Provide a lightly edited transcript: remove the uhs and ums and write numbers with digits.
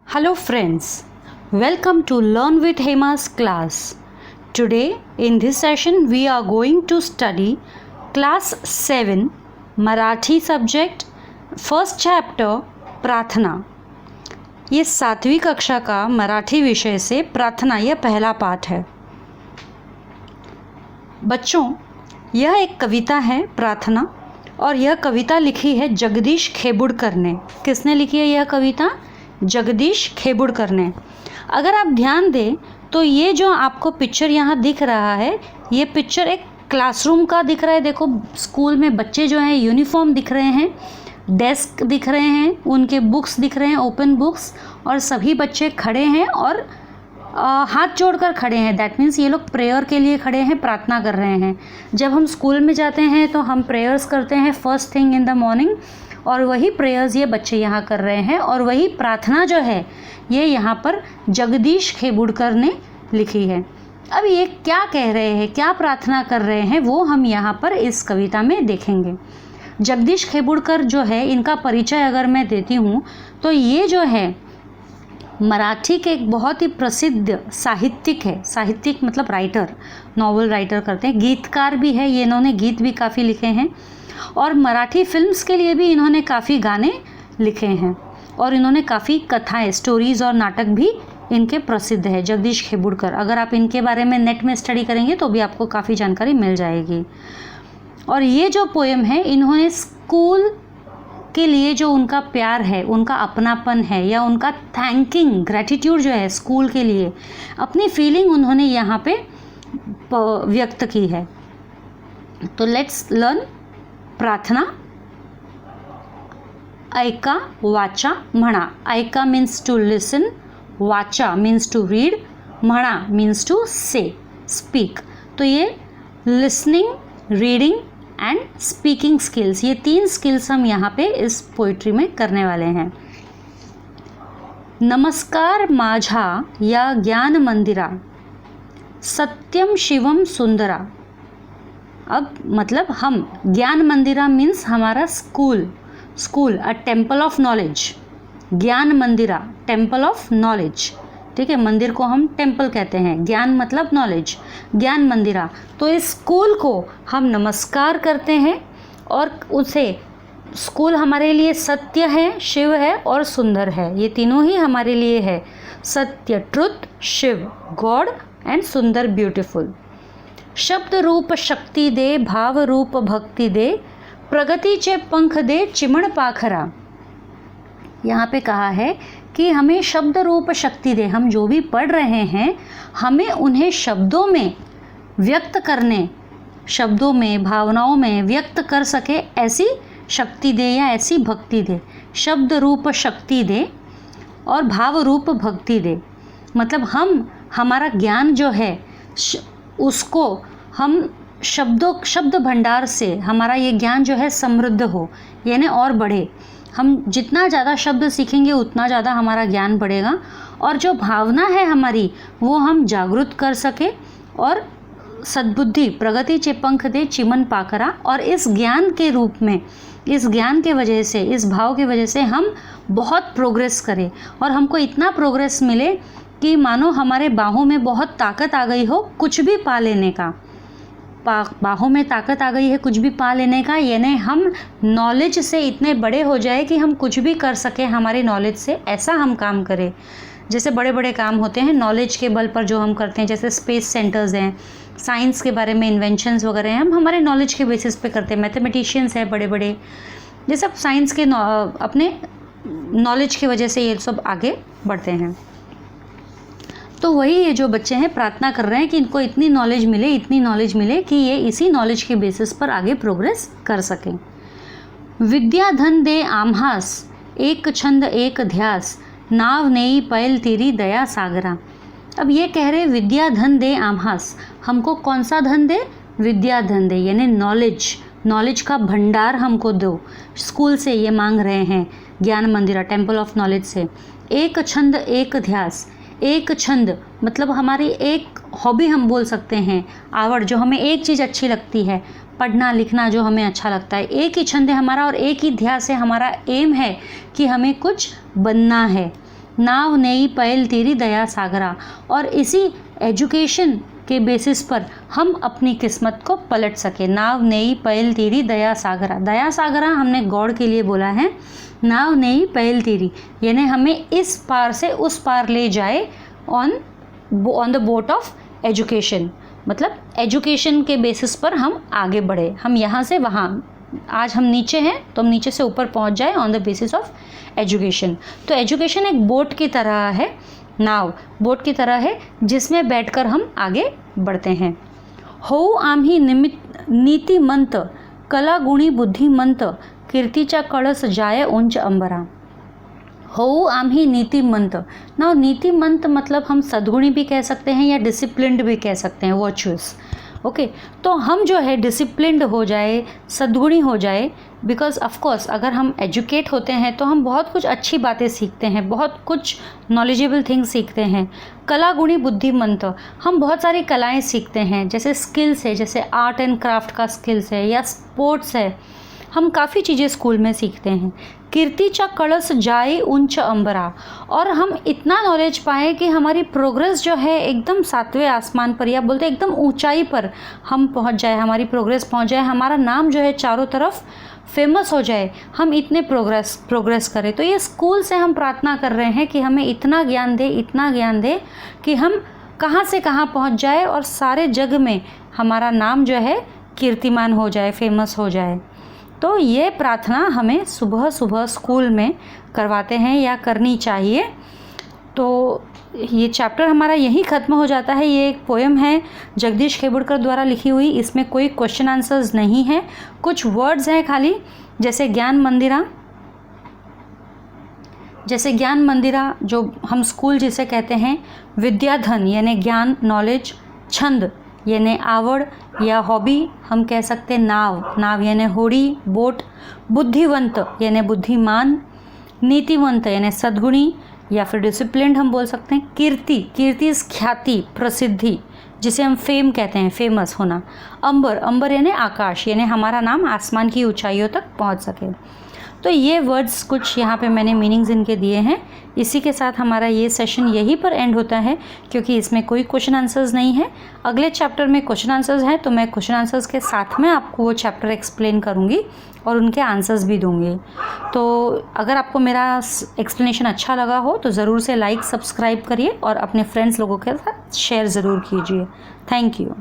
Hello friends, welcome to Learn with Hema's class. Today in this session we are going to study class 7 Marathi subject first chapter प्रार्थना. ये 7वीं कक्षा का मराठी विषय से प्रार्थना यह पहला पाठ है. बच्चों, यह एक कविता है प्रार्थना और यह कविता लिखी है जगदीश खेबुड़कर ने. किसने लिखी है यह कविता? जगदीश खेबुड़कर ने. अगर आप ध्यान दें तो ये जो आपको पिक्चर यहाँ दिख रहा है, ये पिक्चर एक क्लासरूम का दिख रहा है. देखो, स्कूल में बच्चे जो हैं यूनिफॉर्म दिख रहे हैं, डेस्क दिख रहे हैं, उनके बुक्स दिख रहे हैं, ओपन बुक्स, और सभी बच्चे खड़े हैं और हाथ जोड़कर खड़े हैं. दैट मीन्स ये लोग प्रेयर के लिए खड़े हैं, प्रार्थना कर रहे हैं. जब हम स्कूल में जाते हैं तो हम प्रेयर्स करते हैं first thing in the morning, और वही प्रेयर्स ये बच्चे यहाँ कर रहे हैं. और वही प्रार्थना जो है ये यहाँ पर जगदीश खेबुड़कर ने लिखी है. अब ये क्या कह रहे हैं, क्या प्रार्थना कर रहे हैं, वो हम यहाँ पर इस कविता में देखेंगे. जगदीश खेबुड़कर जो है, इनका परिचय अगर मैं देती हूँ तो ये जो है मराठी के एक बहुत ही प्रसिद्ध साहित्यिक है. साहित्यिक मतलब राइटर, नॉवल राइटर करते हैं, गीतकार भी है ये. इन्होंने गीत भी काफ़ी लिखे हैं और मराठी फिल्म्स के लिए भी इन्होंने काफ़ी गाने लिखे हैं और इन्होंने काफ़ी कथाएं, स्टोरीज़ और नाटक भी इनके प्रसिद्ध है. जगदीश खेबुड़कर, अगर आप इनके बारे में नेट में स्टडी करेंगे तो भी आपको काफ़ी जानकारी मिल जाएगी. और ये जो पोएम है, इन्होंने स्कूल के लिए जो उनका प्यार है, उनका अपनापन है, या उनका थैंकिंग, ग्रैटिट्यूड जो है स्कूल के लिए, अपनी फीलिंग उन्होंने यहाँ पे व्यक्त की है. तो लेट्स लर्न प्रार्थना. ऐका, वाचा, म्हणा. ऐका मीन्स टू लिसन, वाचा मीन्स टू रीड, म्हणा मीन्स टू से, स्पीक. तो ये listening, reading and speaking skills, ये 3 स्किल्स हम यहाँ पे इस पोइट्री में करने वाले हैं. नमस्कार माझा या ज्ञान मंदिरा, सत्यम शिवम सुंदरा. अब मतलब हम, ज्ञान मंदिरा मीन्स हमारा school, a temple of knowledge. ज्ञान मंदिरा, टेम्पल ऑफ नॉलेज. ठीक है, मंदिर को हम टेम्पल कहते हैं, ज्ञान मतलब नॉलेज, ज्ञान मंदिरा. तो इस स्कूल को हम नमस्कार करते हैं और उसे, स्कूल हमारे लिए सत्य है, शिव है और सुंदर है. ये तीनों ही हमारे लिए है. सत्य, ट्रुथ, शिव, गॉड, एंड सुंदर, ब्यूटीफुल. शब्द रूप शक्ती दे, भाव रूप भक्ति दे, प्रगतीचे पंख दे, चिमण पाखरा. यहाँ पे कहा है कि हमें शब्द रूप शक्ति दे. हम जो भी पढ़ रहे हैं हमें उन्हें शब्दों में व्यक्त करने, शब्दों में, भावनाओं में व्यक्त कर सके, ऐसी शक्ति दे या ऐसी भक्ति दे. शब्द रूप शक्ति दे और भाव रूप भक्ति दे. मतलब हम, हमारा ज्ञान जो है उसको हम शब्द भंडार से, हमारा ये ज्ञान जो है समृद्ध हो, यानी और बढ़े. हम जितना ज़्यादा शब्द सीखेंगे उतना ज़्यादा हमारा ज्ञान बढ़ेगा. और जो भावना है हमारी वो हम जागृत कर सके. और सद्बुद्धि, प्रगति चे पंख दे, चिमन पाकरा. और इस ज्ञान के रूप में, इस ज्ञान के वजह से, इस भाव की वजह से हम बहुत प्रोग्रेस करें और हमको इतना प्रोग्रेस मिले कि मानो हमारे बाहों में बहुत ताकत आ गई हो कुछ भी पा लेने का. बाहों में ताकत आ गई है कुछ भी पा लेने का, यानी हम नॉलेज से इतने बड़े हो जाए कि हम कुछ भी कर सके हमारी नॉलेज से. ऐसा हम काम करें. जैसे बड़े बड़े काम होते हैं नॉलेज के बल पर जो हम करते हैं, जैसे स्पेस सेंटर्स हैं, साइंस के बारे में इन्वेंशंस वगैरह हैं, हम हमारे नॉलेज के बेसिस पे करते हैं. मैथमेटिशियंस हैं बड़े बड़े, ये सब साइंस के अपने नॉलेज की वजह से ये सब आगे बढ़ते हैं. तो वही ये जो बच्चे हैं प्रार्थना कर रहे हैं कि इनको इतनी नॉलेज मिले, इतनी नॉलेज मिले कि ये इसी नॉलेज के बेसिस पर आगे प्रोग्रेस कर सकें. विद्या धन दे आम्हास, एक छंद एक ध्यास, नाव नेई पैल तेरी दया सागरा. अब ये कह रहे विद्या धन दे आम्हास, हमको कौन सा धन दे? विद्या धन दे, यानी नॉलेज का भंडार हमको दो. स्कूल से ये मांग रहे हैं, ज्ञान मंदिरा, टेम्पल ऑफ नॉलेज से. एक छंद एक ध्यास, एक छंद मतलब हमारी एक हॉबी हम बोल सकते हैं, आवड़, जो हमें एक चीज़ अच्छी लगती है, पढ़ना लिखना जो हमें अच्छा लगता है. एक ही छंद है हमारा और एक ही ध्यास है, हमारा एम है कि हमें कुछ बनना है. नाव नई पैल तेरी दया सागरा। और इसी एजुकेशन के बेसिस पर हम अपनी किस्मत को पलट सके। नाव नई पैल तेरी दया सागरा, दया सागरा हमने गॉड के लिए बोला है। नाव नई पैल तेरी यानी हमें इस पार से उस पार ले जाए on the boat of education, मतलब एजुकेशन के बेसिस पर हम आगे बढ़े, हम यहाँ से वहाँ, आज हम नीचे हैं तो हम नीचे से ऊपर पहुँच जाए on the basis of education. तो एजुकेशन एक बोट की तरह है, नाव बोट की तरह है जिसमें बैठकर हम आगे बढ़ते हैं। हो आम्ही नीतिमंत कला गुणी बुद्धिमंत कीर्तीचा कळस जाय उंच अंबरा। हो आम्ही नीतिमंत, ना नीतिमंत मतलब हम सद्गुणी भी कह सकते हैं या डिसिप्लिन्ड भी कह सकते हैं, वर्चुअस। ओके, तो हम जो है डिसिप्लिन्ड हो जाए, सद्गुणी हो जाए, बिकॉज ऑफ कोर्स अगर हम एजुकेट होते हैं तो हम बहुत कुछ अच्छी बातें सीखते हैं, बहुत कुछ नॉलेजेबल थिंग्स सीखते हैं। कला गुणी बुद्धिमंत, हम बहुत सारी कलाएं सीखते हैं, जैसे स्किल्स है, जैसे आर्ट एंड क्राफ्ट का स्किल्स है या स्पोर्ट्स है, हम काफ़ी चीज़ें स्कूल में सीखते हैं। कीर्तिचा कळस जाए उंच अंबरा, और हम इतना नॉलेज पाएँ कि हमारी प्रोग्रेस जो है एकदम 7वें आसमान पर, या बोलते एकदम ऊंचाई पर हम पहुंच जाए, हमारी प्रोग्रेस पहुंच जाए, हमारा नाम जो है चारों तरफ फेमस हो जाए, हम इतने प्रोग्रेस करें। तो ये स्कूल से हम प्रार्थना कर रहे हैं कि हमें इतना ज्ञान दे, इतना ज्ञान दे कि हम कहाँ से कहाँ पहुंच जाए और सारे जग में हमारा नाम जो है कीर्तिमान हो जाए, फेमस हो जाए। तो ये प्रार्थना हमें सुबह सुबह स्कूल में करवाते हैं या करनी चाहिए। तो ये चैप्टर हमारा यहीं ख़त्म हो जाता है। ये एक पोएम है जगदीश खेबुड़कर द्वारा लिखी हुई, इसमें कोई क्वेश्चन आंसर्स नहीं है, कुछ वर्ड्स हैं खाली, जैसे ज्ञान मंदिरा, जैसे ज्ञान मंदिरा जो हम स्कूल जिसे कहते हैं, विद्याधन यानी ज्ञान, नॉलेज, छंद यानी आवड़ या हॉबी, हम कह सकते हैं नाव यानी होड़ी, बोट, बुद्धिवंत यानी बुद्धिमान, नीतिवंत यानी सद्गुणी या फिर डिसिप्लिन्ड हम बोल सकते हैं। कीर्ति ख्याति, प्रसिद्धि जिसे हम फेम कहते हैं, फेमस होना। अंबर यानी आकाश, यानी हमारा नाम आसमान की ऊंचाइयों तक पहुंच सके। तो ये वर्ड्स कुछ यहाँ पे मैंने मीनिंग्स इनके दिए हैं। इसी के साथ हमारा ये सेशन यहीं पर एंड होता है, क्योंकि इसमें कोई क्वेश्चन आंसर्स नहीं है। अगले चैप्टर में क्वेश्चन आंसर्स हैं, तो मैं क्वेश्चन आंसर्स के साथ में आपको वो चैप्टर एक्सप्लेन करूँगी और उनके आंसर्स भी दूँगी। तो अगर आपको मेरा एक्सप्लेनेशन अच्छा लगा हो तो ज़रूर से लाइक, सब्सक्राइब करिए और अपने फ्रेंड्स लोगों के साथ शेयर ज़रूर कीजिए। Thank you.